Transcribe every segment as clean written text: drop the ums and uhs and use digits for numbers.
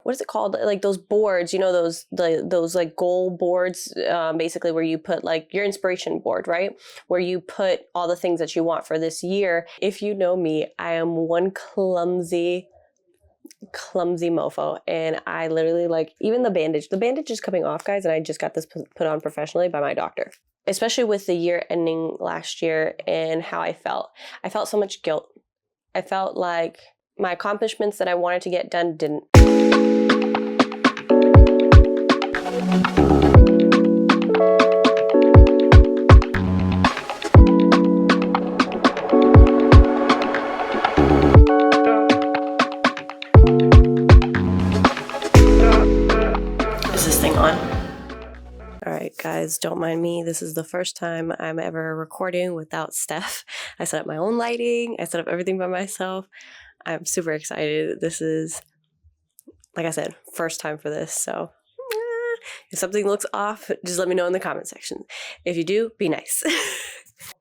what is it called? Like those boards, you know, those like goal boards, basically where you put like your inspiration board, right? Where you put all the things that you want for this year. If you know me, I am one clumsy mofo, and I literally, like, even the bandage is coming off, guys, and I just got this put on professionally by my doctor. Especially with the year ending last year and how I felt so much guilt. I felt like my accomplishments that I wanted to get done didn't. Alright guys, don't mind me. This is the first time I'm ever recording without Steph. I set up my own lighting. I set up everything by myself. I'm super excited. This is, like I said, first time for this. So if something looks off, just let me know in the comment section. If you do, be nice.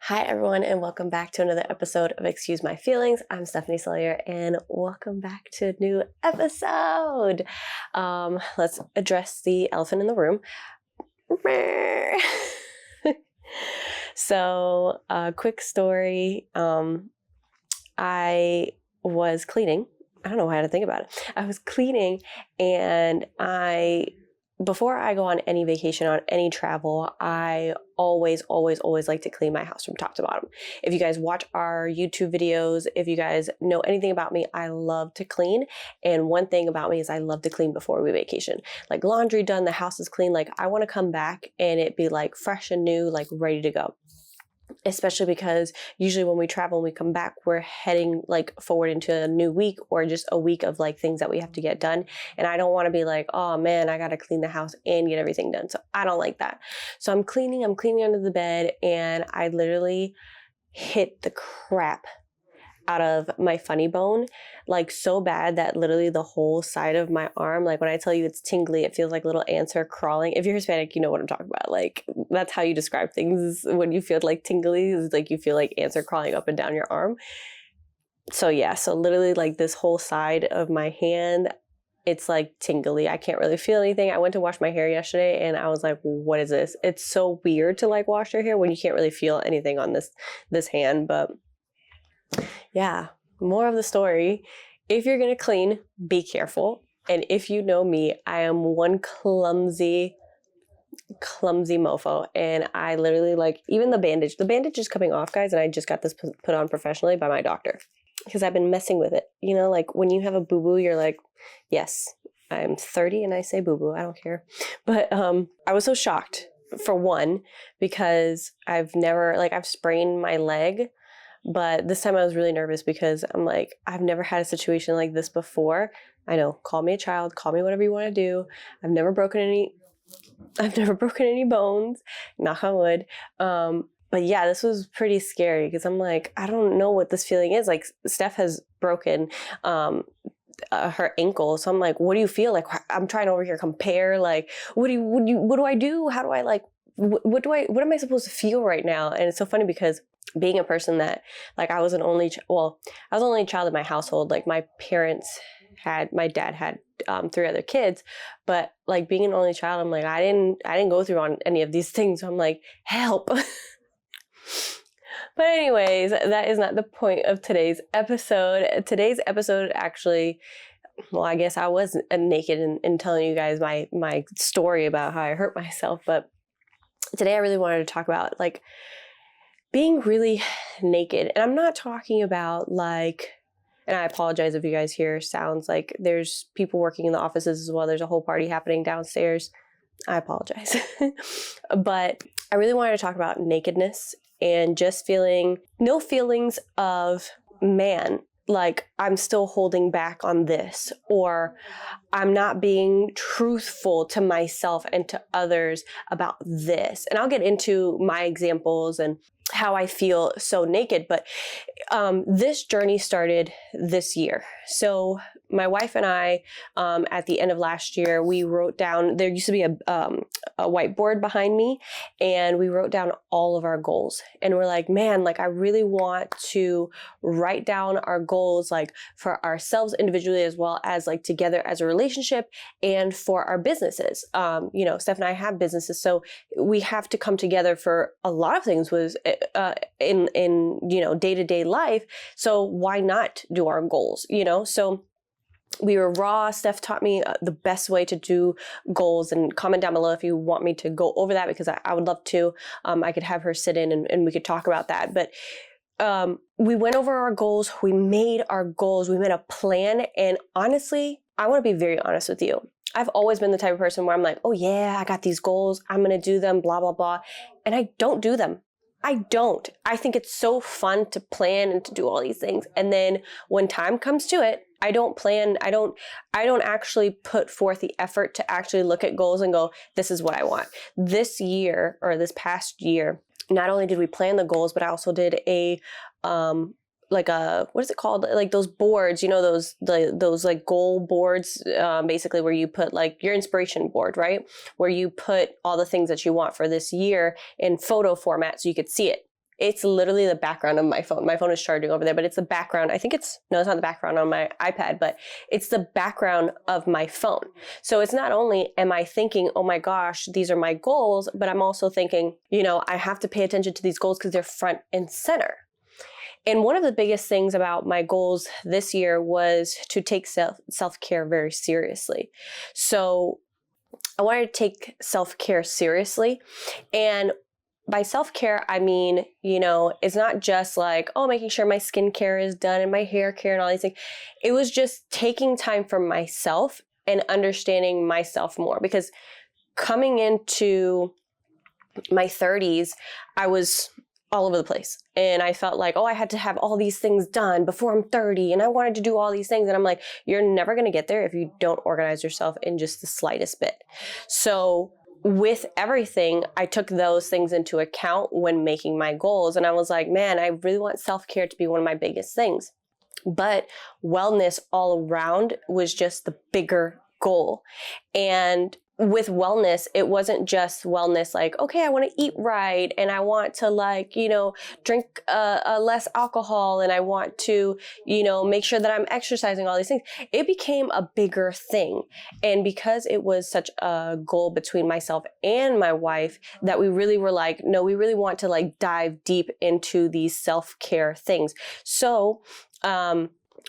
Hi everyone, and welcome back to another episode of Excuse My Feelings. I'm Stephanie Sawyer, and welcome back to a new episode. Let's address the elephant in the room. So, quick story. I was cleaning. I don't know how to think about it. I was cleaning, and before I go on any vacation, on any travel, I always like to clean my house from top to bottom. If you guys watch our YouTube videos, if you guys know anything about me, I love to clean. And one thing about me is I love to clean before we vacation. Like laundry done, the house is clean. Like I want to come back and it be like fresh and new, like ready to go. Especially because usually when we travel and we come back, we're heading like forward into a new week or just a week of like things that we have to get done. And I don't want to be like, oh man, I got to clean the house and get everything done. So I don't like that. So I'm cleaning under the bed, and I literally hit the crap out of my funny bone, like so bad that literally the whole side of my arm, like when I tell you it's tingly, it feels like little ants are crawling. If you're Hispanic, you know what I'm talking about. Like that's how you describe things when you feel like tingly, is like you feel like ants are crawling up and down your arm. So yeah, so literally like this whole side of my hand, it's like tingly. I can't really feel anything. I went to wash my hair yesterday and I was like, what is this? It's so weird to like wash your hair when you can't really feel anything on this hand. But yeah, more of the story. If you're going to clean, be careful. And if you know me, I am one clumsy mofo. And I literally, like, even the bandage is coming off, guys. And I just got this put on professionally by my doctor because I've been messing with it. You know, like when you have a boo-boo, you're like, yes, I'm 30 and I say boo-boo. I don't care. But I was so shocked, for one, because I've sprained my leg. But this time I was really nervous because I'm like, I've never had a situation like this before. I know, call me a child, call me whatever you want to do. I've never broken any bones, knock on wood. But yeah, this was pretty scary because I'm like, I don't know what this feeling is. Like Steph has broken her ankle. So I'm like, what do you feel? Like I'm trying over here compare, like, what do I do? How do I like, what am I supposed to feel right now? And it's so funny because being a person that, like, I was the only child in my household. Like my dad had 3 other kids, but like being an only child, I'm like, I didn't go through on any of these things. So I'm like, help. But anyways, that is not the point of today's episode. Today's episode actually, well, I guess I was naked and telling you guys my story about how I hurt myself. But today I really wanted to talk about like being really naked. And I'm not talking about like, and I apologize if you guys hear sounds like there's people working in the offices as well. There's a whole party happening downstairs. I apologize. But I really wanted to talk about nakedness and just no feelings of, man, like I'm still holding back on this, or I'm not being truthful to myself and to others about this. And I'll get into my examples and how I feel so naked. But this journey started this year. So my wife and I, at the end of last year, we wrote down, there used to be a whiteboard behind me, and we wrote down all of our goals. And we're like, man, like I really want to write down our goals, like for ourselves individually, as well as like together as a relationship, and for our businesses. Steph and I have businesses, so we have to come together for a lot of things was in day-to-day life. So why not do our goals, So we were raw. Steph taught me the best way to do goals, and comment down below if you want me to go over that, because I would love to. I could have her sit in and we could talk about that. But we went over our goals. We made our goals. We made a plan. And honestly, I want to be very honest with you. I've always been the type of person where I'm like, oh yeah, I got these goals. I'm going to do them, blah, blah, blah. And I don't do them. I don't. I think it's so fun to plan and to do all these things. And then when time comes to it, I don't plan. I don't actually put forth the effort to actually look at goals and go, this is what I want. This year, or this past year, not only did we plan the goals, but I also did what is it called? Like those boards, those like goal boards, basically where you put like your inspiration board, right? Where you put all the things that you want for this year in photo format so you could see it. It's literally the background of my phone. My phone is charging over there, but it's the background. It's not the background on my iPad, but it's the background of my phone. So it's not only am I thinking, oh my gosh, these are my goals, but I'm also thinking, I have to pay attention to these goals because they're front and center. And one of the biggest things about my goals this year was to take self-care very seriously. So I wanted to take self-care seriously. And by self-care, I mean, it's not just like, making sure my skincare is done and my hair care and all these things. It was just taking time for myself and understanding myself more. Because coming into my 30s, I was all over the place. And I felt like, I had to have all these things done before I'm 30. And I wanted to do all these things. And I'm like, you're never going to get there if you don't organize yourself in just the slightest bit. So with everything, I took those things into account when making my goals. And I was like, man, I really want self-care to be one of my biggest things. But wellness all around was just the bigger goal. And with wellness, it wasn't just wellness like, okay, I want to eat right, and I want to drink less alcohol, and I want to, make sure that I'm exercising, all these things. It became a bigger thing. And because it was such a goal between myself and my wife, that we really were like, no, we really want to dive deep into these self-care things. So,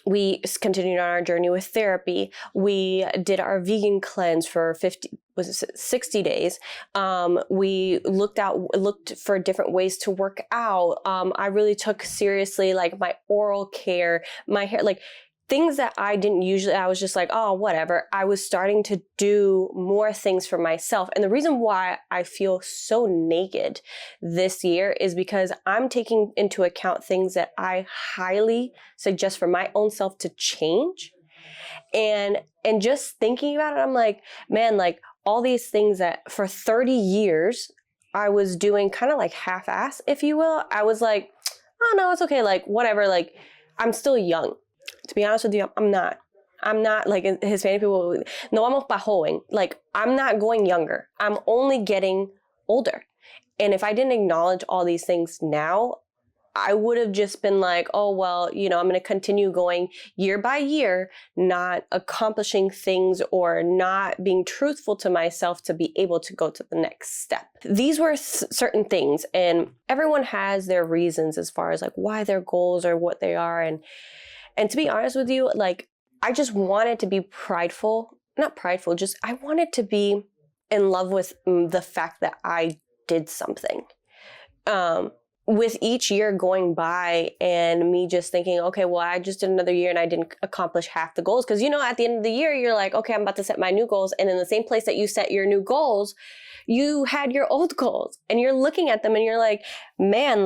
we continued on our journey with therapy. We did our vegan cleanse for 60 days. We looked for different ways to work out. I really took seriously my oral care, my hair, things that I didn't usually. I was just like, oh, whatever. I was starting to do more things for myself. And the reason why I feel so naked this year is because I'm taking into account things that I highly suggest for my own self to change. And just thinking about it, I'm like, man, all these things that for 30 years I was doing kind of half-ass, if you will. I was like, oh no, it's okay. Whatever. I'm still young. To be honest with you, I'm not Hispanic people. No, I'm pajoing. I'm not going younger. I'm only getting older. And if I didn't acknowledge all these things now, I would have just been like, oh, well, I'm going to continue going year by year, not accomplishing things or not being truthful to myself to be able to go to the next step. These were certain things, and everyone has their reasons as far as why their goals are what they are. And to be honest with you, I just wanted to be I wanted to be in love with the fact that I did something. With each year going by and me just thinking, okay, well, I just did another year and I didn't accomplish half the goals. Because, at the end of the year, you're like, okay, I'm about to set my new goals. And in the same place that you set your new goals, you had your old goals. And you're looking at them and you're like, man,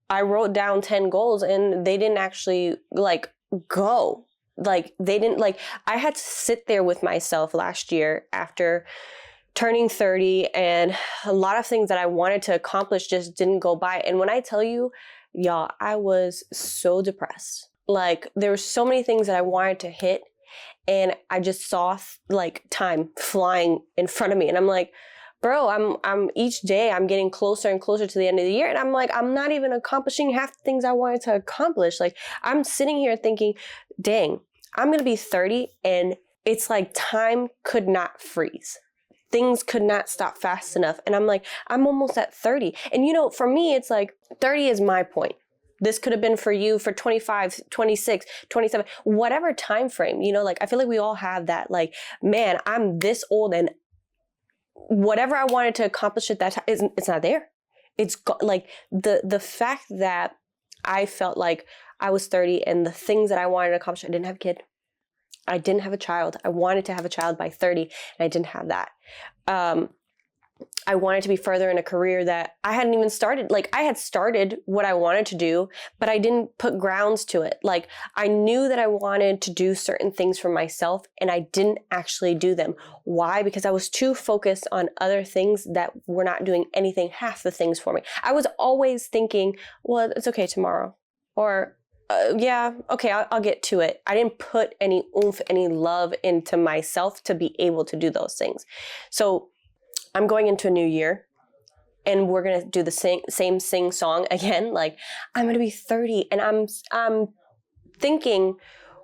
I wrote down 10 goals and they didn't actually go. They didn't I had to sit there with myself last year after turning 30, and a lot of things that I wanted to accomplish just didn't go by. And when I tell you, y'all, I was so depressed. There were so many things that I wanted to hit, and I just saw like time flying in front of me. And I'm like, bro, I'm each day I'm getting closer and closer to the end of the year. And I'm like, I'm not even accomplishing half the things I wanted to accomplish. Like, I'm sitting here thinking, dang, I'm going to be 30 and it's like time could not freeze. Things could not stop fast enough. And I'm like, I'm almost at 30. And you know, for me, it's like 30 is my point. This could have been for you for 25, 26, 27, whatever time frame, you know, like I feel like we all have that, like, man, I'm this old and whatever I wanted to accomplish at that time, it's not there. It's like the fact that I felt like I was 30 and the things that I wanted to accomplish, I didn't have a kid. I didn't have a child. I wanted to have a child by 30 and I didn't have that. I wanted to be further in a career that I hadn't even started. Like, I had started what I wanted to do, but I didn't put grounds to it. Like, I knew that I wanted to do certain things for myself and I didn't actually do them. Why? Because I was too focused on other things that were not doing anything, half the things for me. I was always thinking, well, it's okay tomorrow. Or, yeah, okay, I'll get to it. I didn't put any oomph, any love into myself to be able to do those things. So I'm going into a new year and we're going to do the same sing song again. Like, I'm going to be 30 and I'm thinking,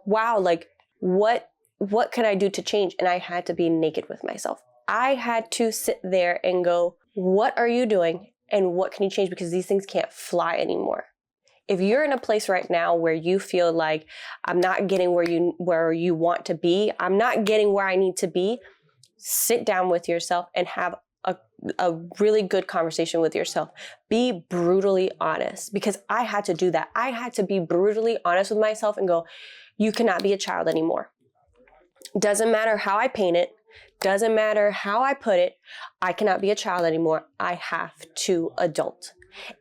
wow, like what can I do to change? And I had to be naked with myself. I had to sit there and go, what are you doing? And what can you change? Because these things can't fly anymore. If you're in a place right now where you feel like I'm not getting where you want to be, I'm not getting where I need to be, sit down with yourself and have a really good conversation with yourself. Be brutally honest, because I had to do that. I had to be brutally honest with myself and go, you cannot be a child anymore. Doesn't matter how I paint it. Doesn't matter how I put it. I cannot be a child anymore. I have to adult.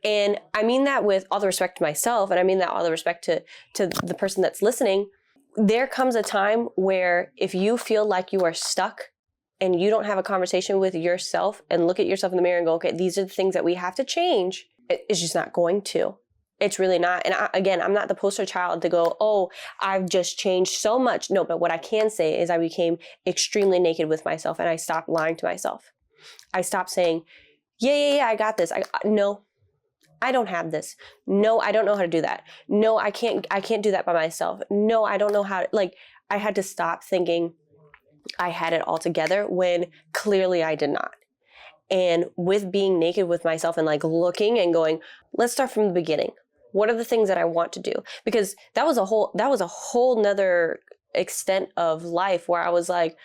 And I mean that with all the respect to myself, and I mean that all the respect to the person that's listening. There comes a time where if you feel like you are stuck and you don't have a conversation with yourself and look at yourself in the mirror and go, okay, these are the things that we have to change, it's just not going to. It's really not. And I'm not the poster child to go, oh, I've just changed so much. No, but what I can say is I became extremely naked with myself and I stopped lying to myself. I stopped saying, yeah, I got this. No, I don't have this. No, I don't know how to do that. No, I can't do that by myself. No, I don't know how to, like, I had to stop thinking I had it all together when clearly I did not. And with being naked with myself and like looking and going, let's start from the beginning. What are the things that I want to do? Because that was a whole nother extent of life where I was like,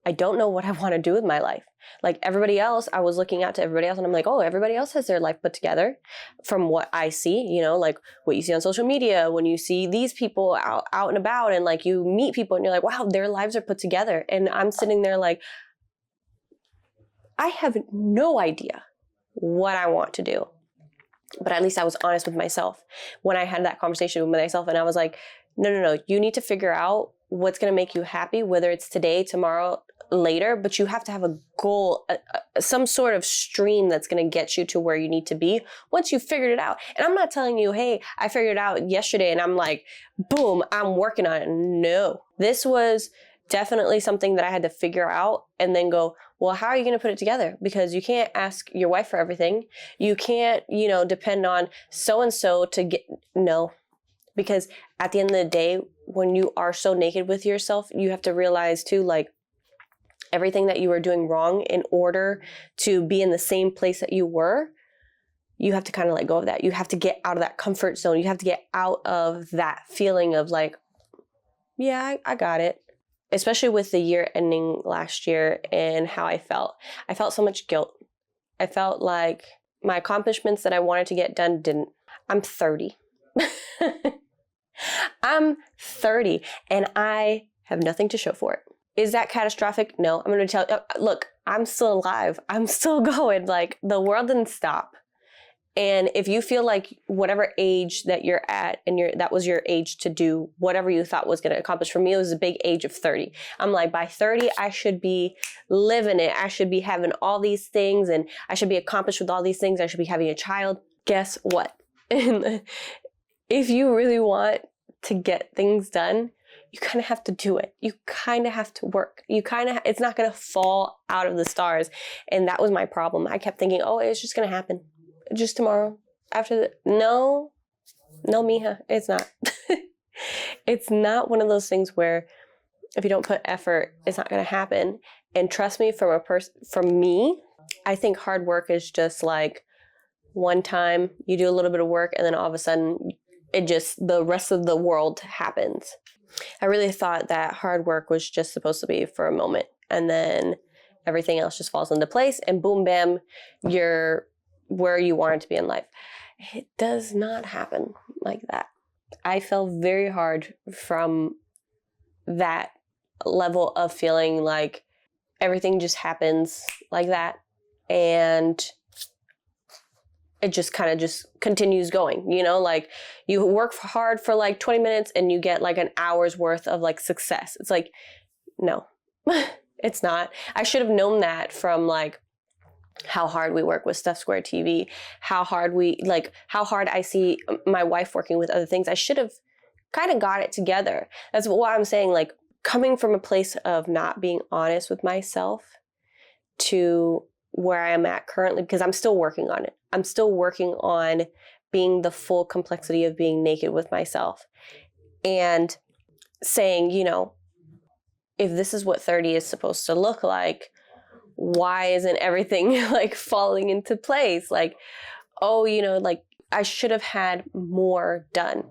I don't know what I want to do with my life. Like everybody else, I was looking out to everybody else and I'm like, oh, everybody else has their life put together from what I see, you know, like what you see on social media, when you see these people out and about and like you meet people and you're like, wow, their lives are put together. And I'm sitting there like, I have no idea what I want to do. But at least I was honest with myself when I had that conversation with myself. And I was like, no, you need to figure out what's going to make you happy, whether it's today, tomorrow, later, but you have to have a goal, some sort of stream that's going to get you to where you need to be once you've figured it out. And I'm not telling you, hey, I figured it out yesterday and I'm like, boom, I'm working on it. No, this was definitely something that I had to figure out and then go, well, how are you going to put it together? Because you can't ask your wife for everything. You can't, depend on so-and-so to get, no. Because at the end of the day, when you are so naked with yourself, you have to realize too, like, everything that you were doing wrong in order to be in the same place that you were, you have to kind of let go of that. You have to get out of that comfort zone. You have to get out of that feeling of like, yeah, I got it. Especially with the year ending last year and how I felt. I felt so much guilt. I felt like my accomplishments that I wanted to get done didn't. I'm 30. I'm 30 and I have nothing to show for it. Is that catastrophic? No. I'm going to tell you, look, I'm still alive. I'm still going. Like, the world didn't stop. And if you feel like whatever age that you're at and that was your age to do whatever you thought was going to accomplish, for me, it was a big age of 30. I'm like, by 30, I should be living it. I should be having all these things and I should be accomplished with all these things. I should be having a child. Guess what? If you really want to get things done, you kind of have to do it. You kind of have to work. It's not going to fall out of the stars. And that was my problem. I kept thinking, oh, it's just going to happen. Just tomorrow. No, mija, it's not. It's not one of those things where if you don't put effort, it's not going to happen. And trust me, from me, I think hard work is just like one time you do a little bit of work and then all of a sudden the rest of the world happens. I really thought that hard work was just supposed to be for a moment and then everything else just falls into place and boom, bam, you're where you wanted to be in life. It does not happen like that. I fell very hard from that level of feeling like everything just happens like that and it just kind of just continues going, like you work hard for like 20 minutes and you get like an hour's worth of like success. It's like, no, it's not. I should have known that from like how hard we work with StephSquared TV, how hard I see my wife working with other things. I should have kind of got it together. That's what I'm saying. Like coming from a place of not being honest with myself to where I am at currently, because I'm still working on it. I'm still working on being the full complexity of being naked with myself and saying, if this is what 30 is supposed to look like, why isn't everything like falling into place? Like, oh, like I should have had more done.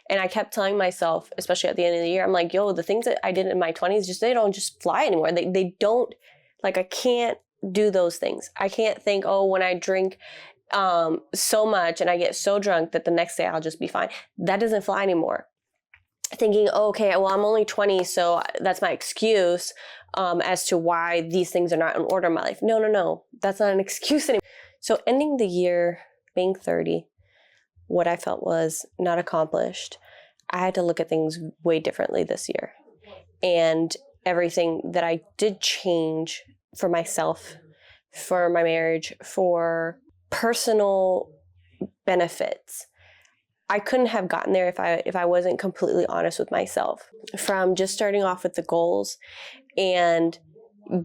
And I kept telling myself, especially at the end of the year, I'm like, yo, the things that I did in my 20s, they don't just fly anymore. They don't, like, I can't do those things. I can't think, oh, when I drink so much and I get so drunk that the next day I'll just be fine. That doesn't fly anymore. Thinking, oh, okay, well, I'm only 20, so that's my excuse as to why these things are not in order in my life. No, that's not an excuse anymore. So ending the year, being 30, what I felt was not accomplished. I had to look at things way differently this year. And everything that I did change for myself, for my marriage, for personal benefits, I couldn't have gotten there if I wasn't completely honest with myself. From just starting off with the goals and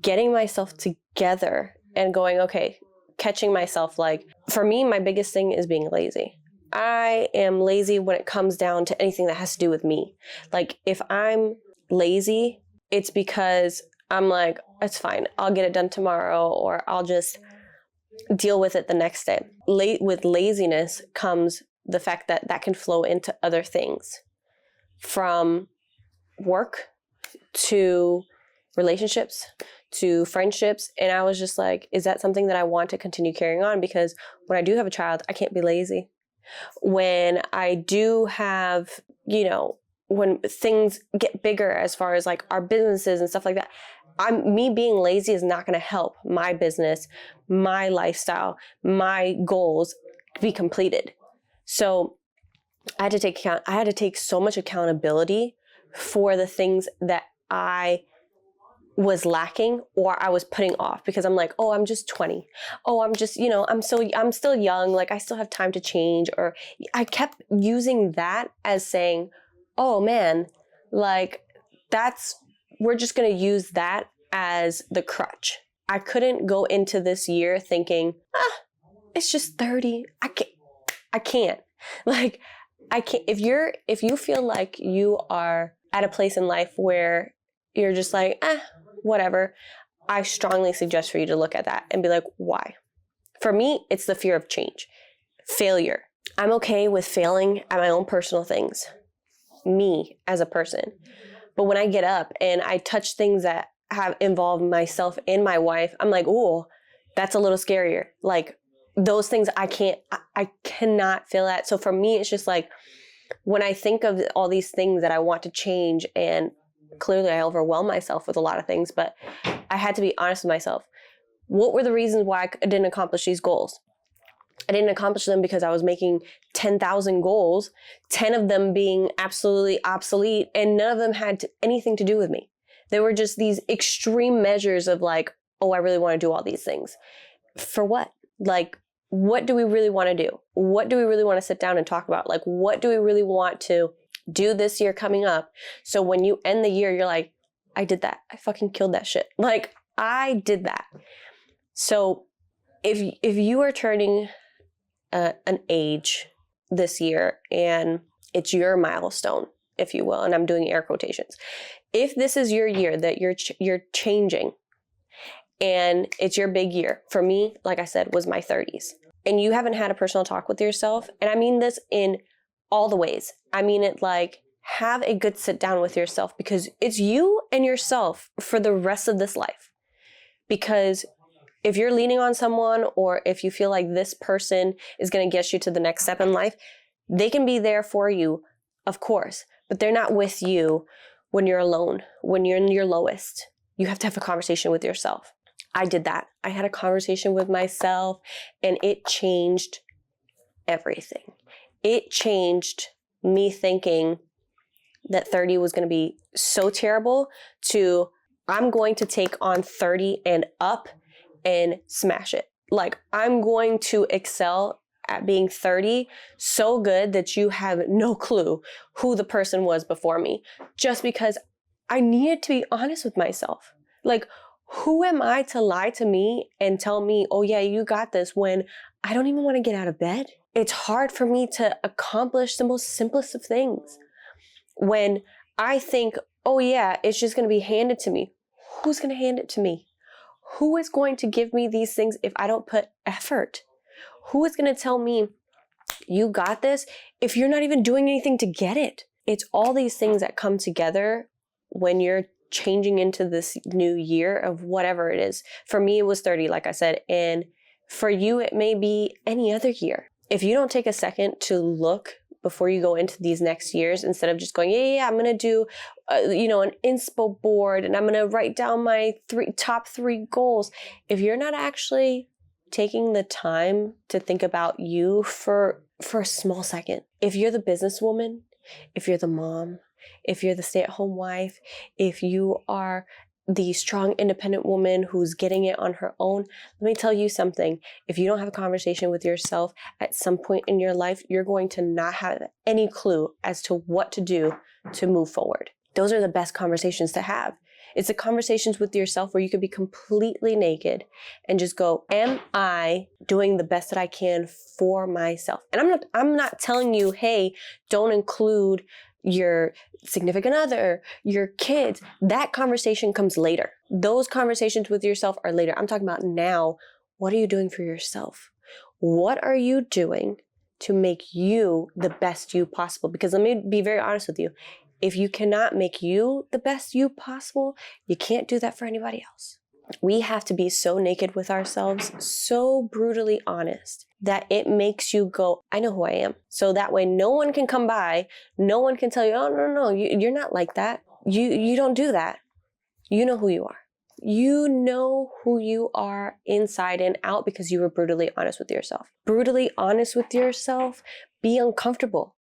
getting myself together and going, okay, catching myself. Like, for me, my biggest thing is being lazy. I am lazy when it comes down to anything that has to do with me. Like, if I'm lazy, it's because I'm like, it's fine, I'll get it done tomorrow, or I'll just deal with it the next day. With laziness comes the fact that that can flow into other things, from work to relationships to friendships. And I was just like, is that something that I want to continue carrying on? Because when I do have a child, I can't be lazy. When I do have, when things get bigger as far as like our businesses and stuff like that, me being lazy is not going to help my business, my lifestyle, my goals be completed. So I had to take so much accountability for the things that I was lacking or I was putting off, because I'm like, oh, I'm just 20. Oh, I'm just, I'm still young. Like, I still have time to change. Or I kept using that as saying, oh man, like we're just going to use that as the crutch. I couldn't go into this year thinking, it's just 30. I can't. Like, I can't. If you feel like you are at a place in life where you're just like, whatever, I strongly suggest for you to look at that and be like, why? For me, it's the fear of change, failure. I'm okay with failing at my own personal things, me as a person. But when I get up and I touch things that have involved myself and my wife, I'm like, ooh, that's a little scarier. Like, those things I cannot fail at. So for me, it's just like, when I think of all these things that I want to change, and clearly I overwhelm myself with a lot of things, but I had to be honest with myself. What were the reasons why I didn't accomplish these goals? I didn't accomplish them because I was making 10,000 goals, 10 of them being absolutely obsolete, and none of them had anything to do with me. They were just these extreme measures of like, oh, I really want to do all these things. For what? Like, what do we really want to do? What do we really want to sit down and talk about? Like, what do we really want to do this year coming up. So when you end the year, you're like, I did that. I fucking killed that shit. Like, I did that. So if you are turning an age this year and it's your milestone, if you will, and I'm doing air quotations. If this is your year that you're changing and it's your big year, for me, like I said, was my 30s, and you haven't had a personal talk with yourself, and I mean this in all the ways. I mean it like, have a good sit down with yourself, because it's you and yourself for the rest of this life. Because if you're leaning on someone, or if you feel like this person is going to get you to the next step in life, they can be there for you, of course, but they're not with you when you're alone, when you're in your lowest. You have to have a conversation with yourself. I did that. I had a conversation with myself, and it changed everything. It changed me thinking that 30 was going to be so terrible to, I'm going to take on 30 and up and smash it. Like, I'm going to excel at being 30 so good that you have no clue who the person was before me, just because I needed to be honest with myself. Like, who am I to lie to me and tell me, oh yeah, you got this, when I don't even want to get out of bed? It's hard for me to accomplish the most simplest of things. When I think, oh yeah, it's just going to be handed to me. Who's going to hand it to me? Who is going to give me these things if I don't put effort? Who is going to tell me, you got this, if you're not even doing anything to get it? It's all these things that come together when you're changing into this new year of whatever it is. For me, it was 30, like I said, and for you, it may be any other year. If you don't take a second to look before you go into these next years, instead of just going, yeah, I'm going to do, an inspo board, and I'm going to write down my top three goals. If you're not actually taking the time to think about you for a small second, if you're the businesswoman, if you're the mom, if you're the stay-at-home wife, if you are the strong, independent woman who's getting it on her own, let me tell you something. If you don't have a conversation with yourself at some point in your life, you're going to not have any clue as to what to do to move forward. Those are the best conversations to have. It's the conversations with yourself where you could be completely naked and just go, am I doing the best that I can for myself? And I'm not telling you, hey, don't include your significant other, your kids. That conversation comes later. Those conversations with yourself are later. I'm talking about now. What are you doing for yourself? What are you doing to make you the best you possible? Because let me be very honest with you. If you cannot make you the best you possible, you can't do that for anybody else. We have to be so naked with ourselves, so brutally honest, that it makes you go, I know who I am. So that way no one can come by, no one can tell you, oh, no, you're not like that. You don't do that. You know who you are. You know who you are inside and out because you were brutally honest with yourself. Brutally honest with yourself, be uncomfortable.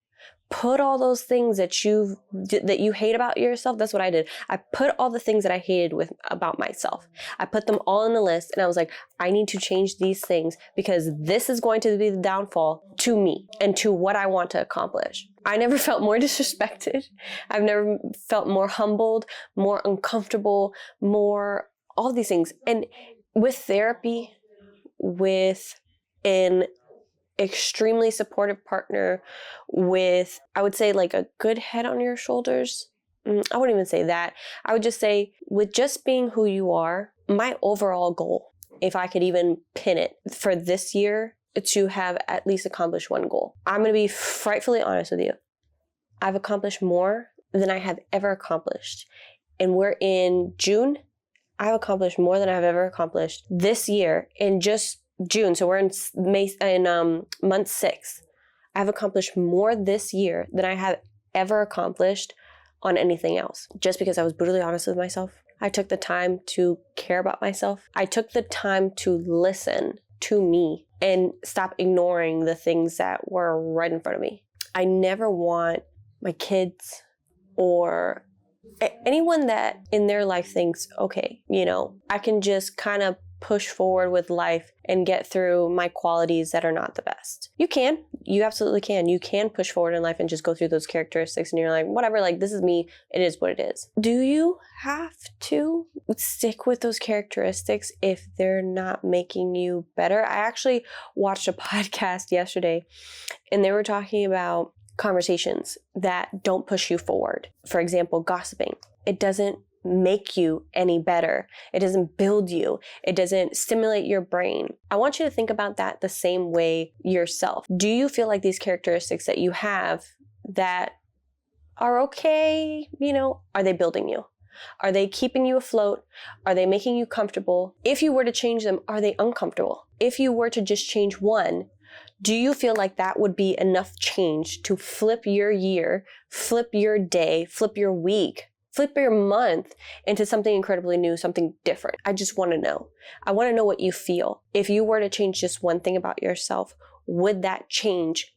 Put all those things that you hate about yourself. That's what I did. I put all the things that I hated about myself. I put them all in a list, and I was like, I need to change these things because this is going to be the downfall to me and to what I want to accomplish. I never felt more disrespected. I've never felt more humbled, more uncomfortable, more all these things. And with therapy, with an extremely supportive partner, with, I would say, like a good head on your shoulders. I wouldn't even say that. I would just say, with just being who you are, my overall goal, if I could even pin it for this year, to have at least accomplished one goal. I'm going to be frightfully honest with you. I've accomplished more than I have ever accomplished. And we're in June. I've accomplished more than I've ever accomplished this year in just June. So we're in month 6. I've accomplished more this year than I have ever accomplished on anything else, just because I was brutally honest with myself. I took the time to care about myself. I took the time to listen to me and stop ignoring the things that were right in front of me. I never want my kids or anyone that in their life thinks, okay, I can just kind of push forward with life and get through my qualities that are not the best. You can. You absolutely can. You can push forward in life and just go through those characteristics and you're like, whatever, like this is me. It is what it is. Do you have to stick with those characteristics if they're not making you better? I actually watched a podcast yesterday and they were talking about conversations that don't push you forward. For example, gossiping. It doesn't make you any better. It doesn't build you. It doesn't stimulate your brain. I want you to think about that the same way yourself. Do you feel like these characteristics that you have that are okay, are they building you? Are they keeping you afloat? Are they making you comfortable? If you were to change them, are they uncomfortable? If you were to just change one, do you feel like that would be enough change to flip your year, flip your day, flip your week, flip your month into something incredibly new, something different? I just want to know. I want to know what you feel. If you were to change just one thing about yourself, would that change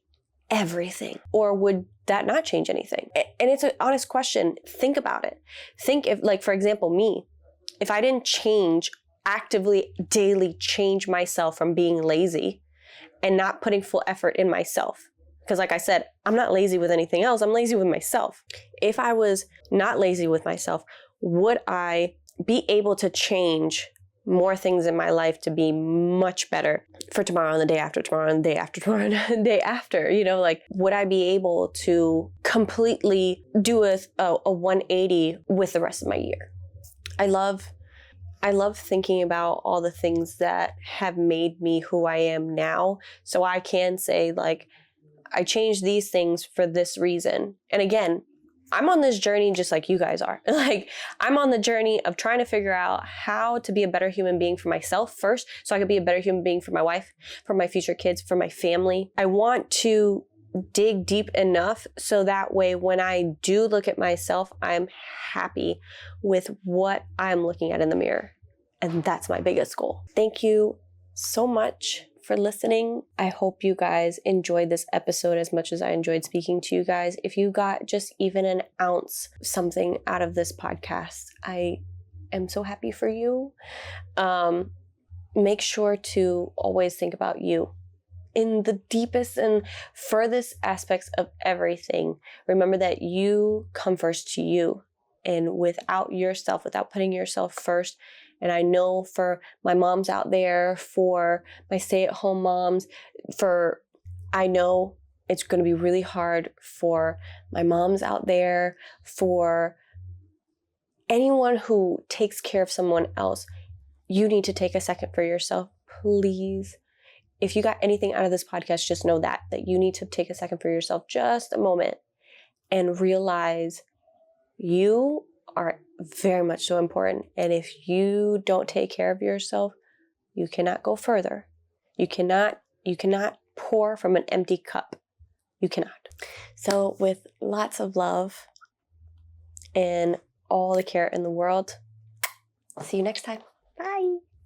everything? Or would that not change anything? And it's an honest question. Think about it. Think if, like, for example, me, if I didn't actively, daily change myself from being lazy and not putting full effort in myself. Because like I said, I'm not lazy with anything else. I'm lazy with myself. If I was not lazy with myself, would I be able to change more things in my life to be much better for tomorrow and the day after tomorrow and the day after tomorrow and the day after? Would I be able to completely do a 180 with the rest of my year? I love thinking about all the things that have made me who I am now. So I can say, like, I changed these things for this reason. And again, I'm on this journey just like you guys are. Like, I'm on the journey of trying to figure out how to be a better human being for myself first, so I could be a better human being for my wife, for my future kids, for my family. I want to dig deep enough so that way when I do look at myself, I'm happy with what I'm looking at in the mirror. And that's my biggest goal. Thank you so much for listening. I hope you guys enjoyed this episode as much as I enjoyed speaking to you guys. If you got just even an ounce something out of this podcast, I am so happy for you. Make sure to always think about you in the deepest and furthest aspects of everything. Remember that you come first to you, and without yourself, without putting yourself first. And I know for my moms out there, for my stay-at-home moms, I know it's going to be really hard for my moms out there, for anyone who takes care of someone else. You need to take a second for yourself, please. If you got anything out of this podcast, just know that you need to take a second for yourself, just a moment, and realize you are very much so important. And if you don't take care of yourself, you cannot go further. You cannot pour from an empty cup. You cannot. So with lots of love and all the care in the world, see you next time. Bye.